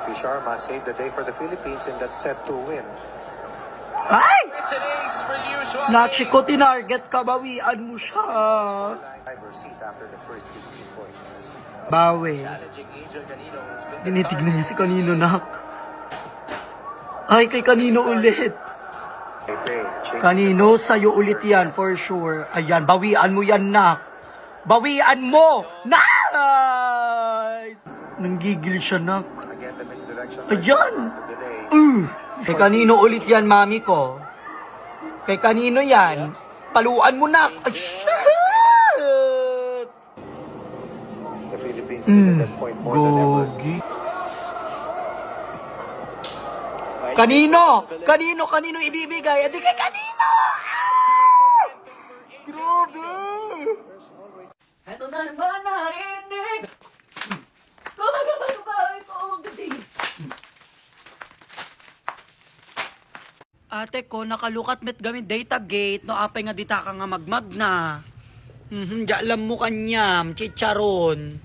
Sophie Sharma saved the day for the Philippines in that set 2 win. Ay! Nachi ko, tinarget ka, bawian mo siya. Driver's seat after the first 15 points. Bawi. Tinitignan niya si Kanino, nak. Ay, kay Kanino ulit. Kanino, sa'yo ulit yan, for sure. Ayan, bawian mo yan, nak. Bawian mo! Nice! Nanggigil siya, nak. Ayan! Kay Kanino ulit yan, mami ko. Kay Kanino yan? Paluan mo, nak. Ay, shit! The Philippines needed that point more than ever. Gogi. Kanino? Kanino ibibigay? Edi kay Kanino! Ah! Grabe! Ito na naman narinig! Kumagabagabay ko ang gabi! Ate ko, nakalukat met gamit data gate, no apay nga dita ka nga magmag na. Di alam mo kanyam, chicharon.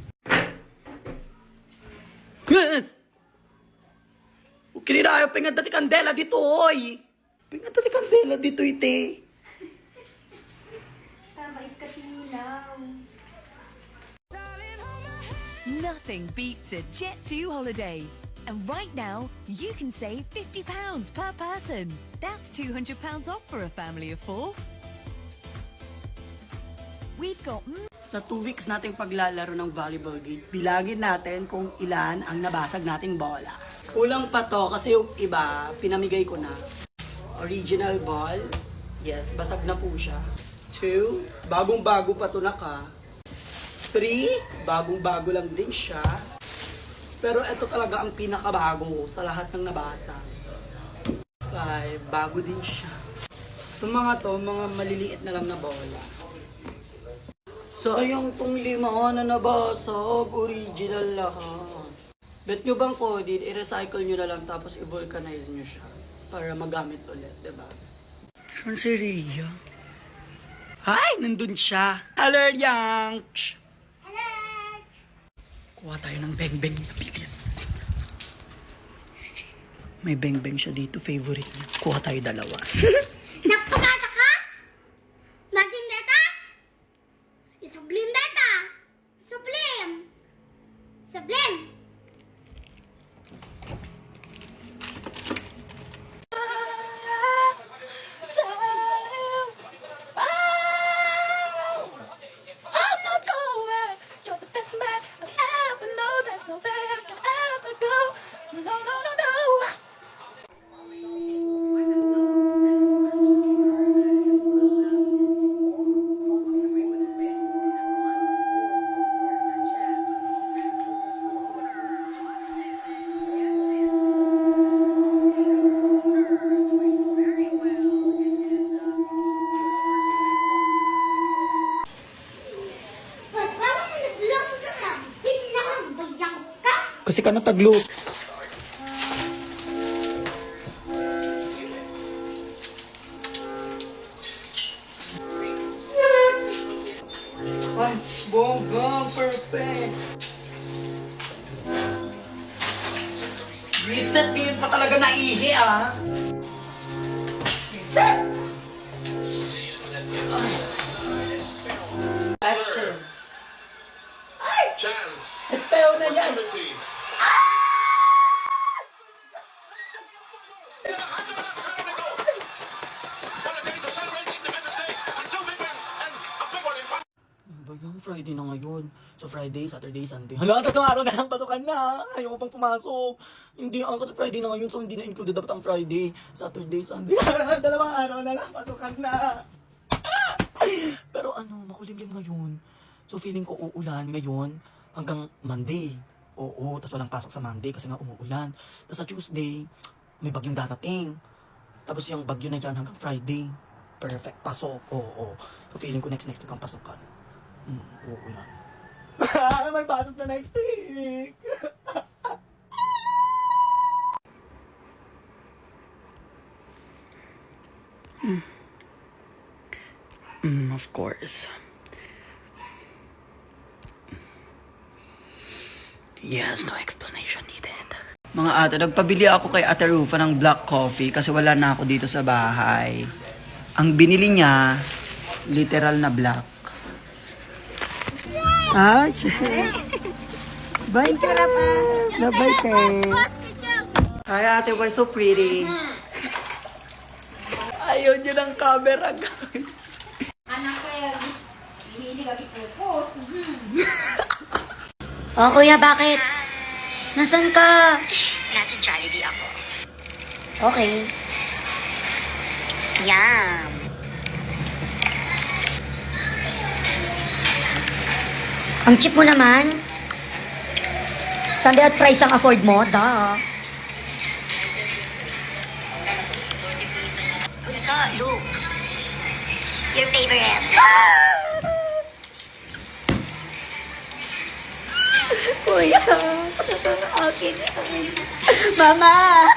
Kinirayo, pingat dati kandela dito, oy! Pingat dati kandela dito, ite. Tamay kasi nilaw. Nothing beats a Jet2 holiday. And right now, you can save £50 per person. That's £200 off for a family of 4. We've got... Sa 2 weeks nating paglalaro ng volleyball game, bilangin natin kung ilan ang nabasag nating bola. Kulang pa to kasi yung iba, pinamigay ko na. Original ball, yes, basag na po siya. 2, bagong-bago pa to na ka. 3, bagong-bago lang din siya. Pero ito talaga ang pinakabago sa lahat ng nabasag. 5, bago din siya. Itong mga to, mga maliliit na lang na bola. Sayang tong 5 na nabasag, original lahat. Bet nyo bang Codin, i-recycle nyo na lang tapos i-vulcanize nyo siya para magamit ulit, diba? Saan si Rhea? Ay, nandun siya. Hello, Yang! Hello! Kuha tayo ng beng-beng na bilis. May beng-beng siya dito, favorite niya. Kuha tayo 2. Nagpagata ka? Naging data? Isublim data? Sublim! Sublim! Kasi ka na taglo. Ay, bonggang, perfect. Reset, ngayon pa talaga naihi, ah. Reset! Question. Ay! Espeo na yan! Bagang Friday na ngayon. So Friday, Saturday, Sunday. Hala, 3 araw na lang pasukan na. Ayoko pang pumasok. Hindi ako kasi Friday na ngayon, so hindi na included dapat ang Friday, Saturday, Sunday. 2 araw na lang pasukan na. Pero ano, makulimlim ngayon. So feeling ko uulan ngayon hanggang Monday. Oo, tas walang pasok sa Monday kasi nga umuulan. Tas sa Tuesday, may bagyong darating. Tapos yung bagyo na dyan hanggang Friday. Perfect, pasok. Oo. So feeling ko next week ang pasukan. Uulan. May pasok na next week. Of course. Yes, no explanation needed. Mga ate, nagpabili ako kay Ate Rufa ng black coffee kasi wala na ako dito sa bahay. Ang binili niya, literal na black. Ah, bye ka. Bye ka. Hi ate, why so pretty? Ayaw niyo ng camera, guys. Anak ko yan. Hindi ka pipopost. Oh, kuya, bakit? Nasaan ka? Nasa Jollibee ako. Okay. Yum. Ang cheap mo naman. Sunday at fries lang afford mo, da. Bunso, look. Your favorite. Kuya, akin. Mama!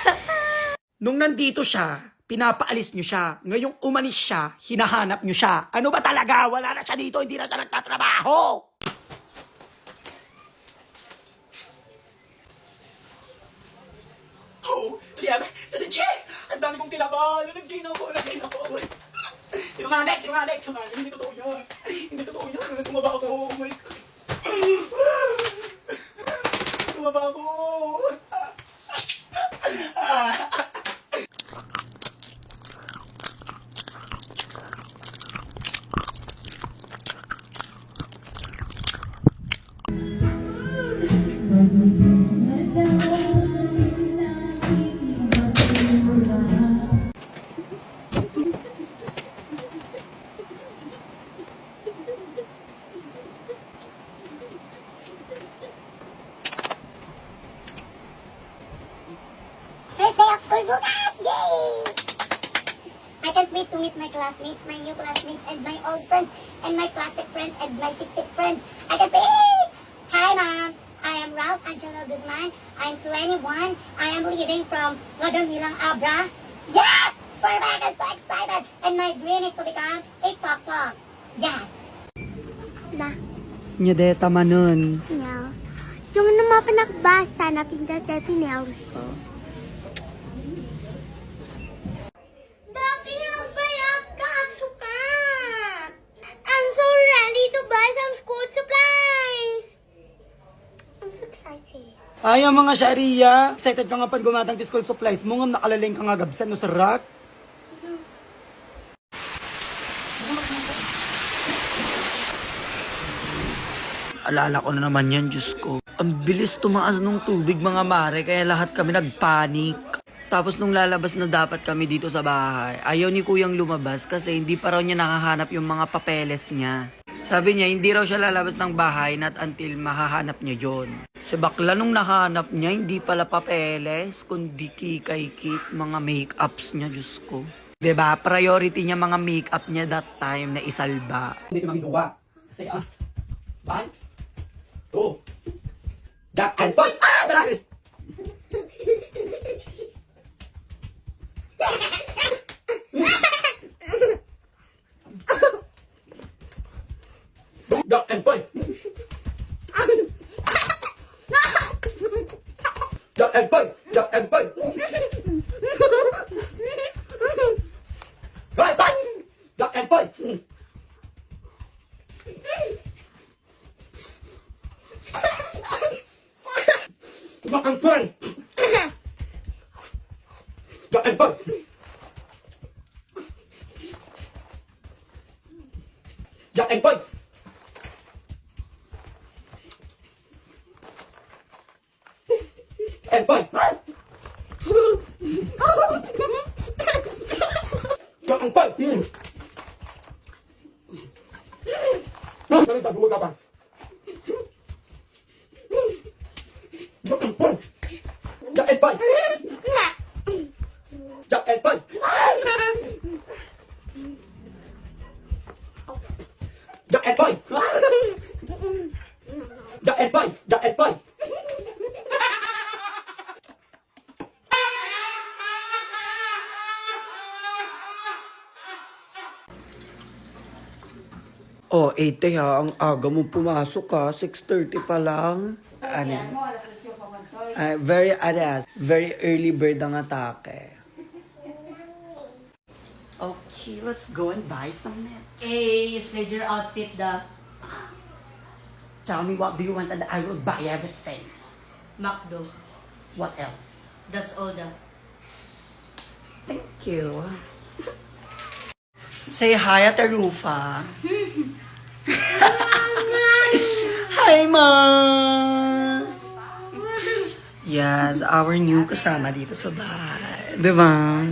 Nung nandito siya, pinapaalis niyo siya. Ngayong umalis siya, hinahanap niyo siya. Ano ba talaga? Wala na siya dito, hindi na siya nagtatrabaho. Oh, sa the check! Ang dami kong tinagal! Nag-gain ako! Sinungaling! Hindi totoo yan! Hindi totoo yan! Tumaba ako! Oh my God! Tumaba ako! First day of school bukas! Yay! I can't wait to meet my classmates, my new classmates, and my old friends, and my plastic friends, and my sick friends. I can't wait! Hi, Mom. I am Ralph Angelo Guzman. I'm 21. I am leaving from Lagangilang Abra. Yes! We're back! I'm so excited! And my dream is to become a pop-pop. Yes! Na, Nyadeta manon. yeah. Yung naman panakbasa na pindatet si Nels ko. Dami na bayak ka at sukat! I'm so ready to buy some school supplies! I'm so excited. Ay, ang mga Sharia. Excited ka nga pag gumatang school supplies mo. Nga nakalaling ka nga gabsan no sarat. Alala ko na naman yan, Diyos ko. Ang bilis tumaas nung tubig, mga mare, kaya lahat kami nagpanik. Tapos nung lalabas na dapat kami dito sa bahay, ayaw ni Kuyang lumabas kasi hindi pa raw niya nakahanap yung mga papeles niya. Sabi niya, hindi raw siya lalabas ng bahay not until mahahanap niya yon. Si bakla nung nahanap niya, hindi pala papeles, kundi kikay-kit, mga make-ups niya, Diyos ko. Diba? Priority niya mga make-up niya that time na isalba. Hindi ko magduwa. Kasi, One, two, duck and boy! Dali! Duck and boy! Duck and boy! Duck and boy! Right, right! Duck and boy! Duck and boy! Duck and boy! Duck and boy! And boy! Duck and boy! Ganun, dua ka pa. Duck and boy! Duck and boy! Duck and boy! Duck and boy! Duck and boy! Duck and boy! Oh, 8 ha, ang aga mo pumasok ha, 6:30 pa lang. Ano? Very aras. Very early bird ang atake. Okay, let's go and buy some net. Hey, you said your outfit, the Tell me what do you want and I will buy everything. McDo. What else? That's all the. Thank you. Say hi at Rufa. Hi, Ma! Yes, our new kasama dito sa bahay. Diba?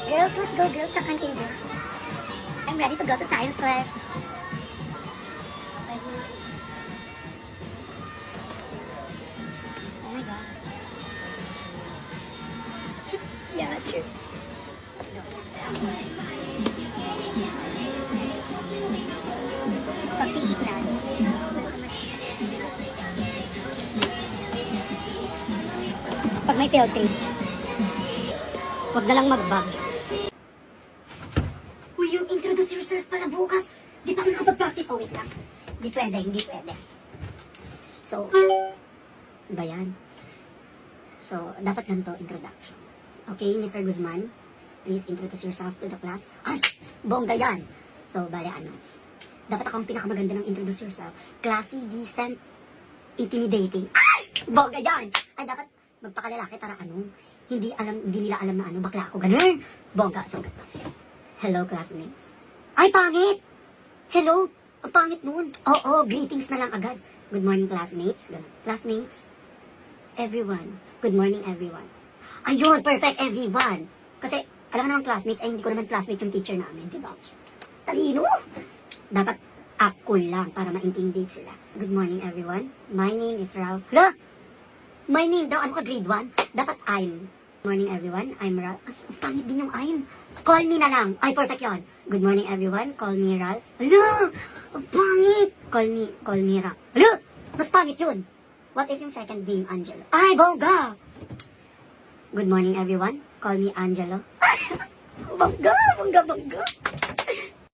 Girls, let's go, girls, sa canteen. I'm ready to go to science class. Oh my god. Yeah, that's true. Pag-PE class. Pag may field trip, huwag na lang mag-bag. Will you introduce yourself pala bukas? Di pa ako nakapag-practice. Oh, wait lang. Hindi pwede, hindi pwede. So, ba yan? So, dapat ganito, introduction. Okay, Mr. Guzman, please introduce yourself to the class. Ay, bongga yan. So, bale ano, dapat akong pinakamaganda ng introduce yourself. Classy, decent, intimidating. Ay, bongga yan. Ay, dapat magpakalalaki para ano, hindi nila alam na ano, bakla ako, ganun. Bongga, so, hello, classmates. Ay, pangit! Hello? Ang pangit nun. Oo, greetings na lang agad. Good morning, classmates. Ganun. Classmates, everyone. Good morning, everyone. Ayun, perfect, everyone. Kasi, alam mo naman, classmates, ay hindi ko naman classmate yung teacher namin, di ba? Talino! Dapat act cool lang para ma-intimidate sila. Good morning, everyone. My name is Ralph. Hala! My name daw, ano ka, grade 1? Dapat I'm. Good morning, everyone. I'm Ralph. Ang pangit din yung I'm. Call me na lang. Ay, perfect yon. Good morning, everyone. Call me Ralph. Hala! Ang pangit! Call me Ralph. Hala! Mas pangit yun. What if yung second name, Angelo? Ay, bongga! Good morning, everyone. Call me Angelo. Bongga!